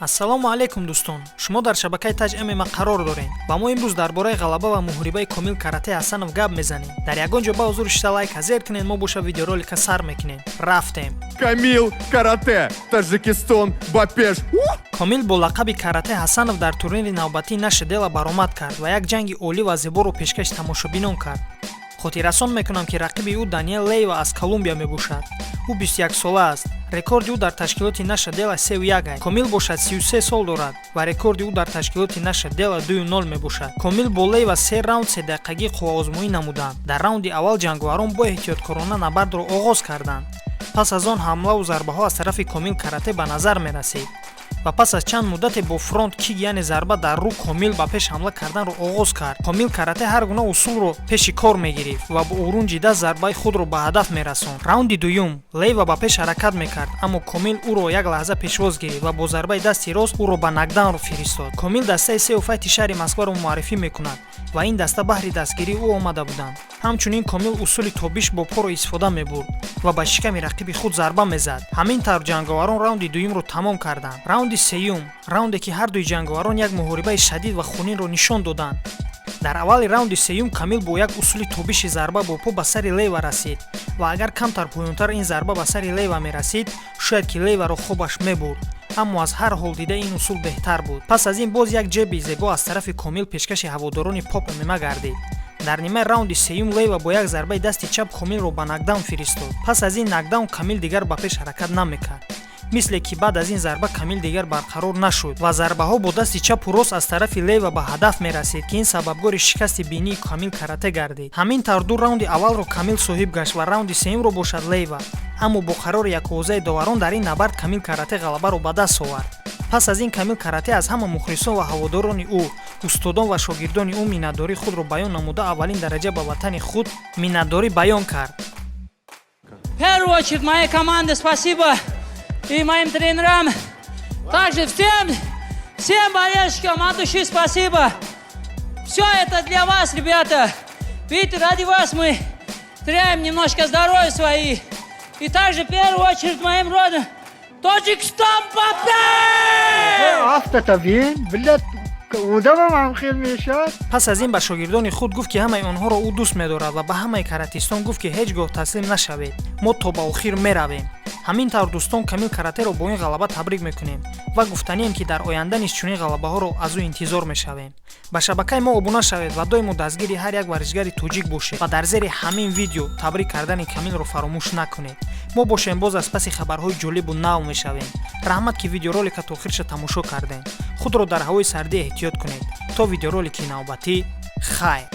ассалому алайкум дӯстон, шумо дар шабакаи таҷ ма қарор доред ва мо имрӯз дар бораи ғалаба ва муҳрибаи Камил Каратэ Хасанов гап мезанем. Дар ягон ҷо ба ҳузури шита лайк ҳазер кунед, мо боша видеоролика сар мекунем. Рафтем. Камил Каратэ, Таджикистан, Бапеш. Камил бо лақаби Каратэ Хасанов дар турнири навбатии наши дела баромад кард ва як ҷанги олӣ ва зеборо пешкаши тамошобинон кард. хотиррасон мекунам ки рақиби ӯ Даниел Лейва аз Колумбия мебошад. ӯ 21 сола аст. рекорди ӯ дар ташкилоти наша дела 3-1 аст. Камил бошад 33 сол дорад ва рекорди ӯ дар ташкилоти наша дела 2-0 мебошад. Камил бо Лейва 3 раунд 3 дақиқагӣ қувваозмоӣ намуданд. Дар раунди аввал ҷанговарон бо эҳтиёткорона набардро оғоз карданд. пас аз он ҳамлаву зарбаҳо аз тарафи Камил Каратэ ба назар мерасид ва пас аз чанд муддате бо фронт кик яъне зарба дар рӯ Камил ба пеш ҳамла карданро оғоз кард. Камил Каратэ ҳар гуна усулро пеши кор мегирифт ва бо урунҷи даст зарбаи худро ба ҳадаф мерасонд. раунди дуюм Лейва ба пеш ҳаракат мекард, аммо Камил ӯро як лаҳза пешвоз гирифт ва бо зарбаи дасти рост ӯро ба нокдаун фиристод. Камил дастаи сею файти шаҳри Москваро муаррифӣ мекунад ва ин даста баҳри дастгирии ӯ омада буданд. ҳамчунин Камил усули тобиш бо поро истифода мебурд ва ба шиками рақиби худ зарба мезад. ҳамин тавр ҷанговарон раунди дуюмро тамом карданд. раунди сеюм раунде ки ҳар дуи ҷанговарон як муҳорибаи шадид ва хунинро нишон доданд. дар аввали раунди сеюм Камил бо як усули тобиши зарба бо пӯ ба сари Лейва расид ва агар камтар поёнтар ин зарба ба сари Лейва мерасид, шояд ки Лейваро хобаш мебурд. аммо аз ҳар ҳол дида ин усул беҳтар буд. пас аз ин боз як ҷеби зебо аз тарафи Камил пешкаши ҳаводорони поп ММА гардид. дар нимаи раунди сеюм Лейва бо як зарбаи дасти чап Камилро ба нокдаун фиристод. пас аз ин нокдаун Камил дигар ба пеш ҳаракат намекард. мисле ки баъд аз ин зарба Камил дигар барқарор нашуд ва зарбаҳо бо дасти чапу рост аз тарафи Лейва ба ҳадаф мерасид ки ин сабабгори шикасти бинии Камил Каратэ гардид. ҳамин тавр ду раунди аввалро Камил соҳиб гашт ва раунди сеюмро бошад Лейва. аммо бо қарори яковозаи доварон дар ин набард Камил Каратэ ғалабаро ба даст овард. пас аз ин Камил Каратэ аз ҳама мухлисон ва ҳаводорони ӯ, устодон ва шогирдони ӯ миннатдории худро баён намуда аввалин дараҷа ба ватани худ миннатдорӣ баён кард. В первую очередь моей команде спасибо и моим тренерам. Также всем болельщикам от души спасибо. Все это для вас, ребята. Видите, ради вас мы теряем немножко здоровья свои. И также в первую очередь моим родом Таджикистан пас аз ин ба шогирдони худ гуфт ки ҳамаи онҳоро ӯ дӯст медорад ва ба ҳамаи Каратистон гуфт ки ҳеҷ гоҳ таслим нашавед, мо то ба охир меравем. ҳамин тавр дӯстон Камил Каратэро бо ин ғалаба табрик мекунем ва гуфтанием ки дар оянда низ чунин ғалабаҳоро аз ӯ интизор мешавем. ба шабакаи мо обуна шавед ва доимо дастгири ҳар як варзишгари тоҷик бошед ва дар зери ҳамин видео табрик кардани Камилро фаромӯш накунед. мо бошем боз аз паси хабарҳои ҷолибу нав мешавем. раҳмат ки видеоролика то охирша тамошо кардем. худро дар ҳавои сардӣ эҳтиёт кунед. то видеоролики навбатӣ, хайр.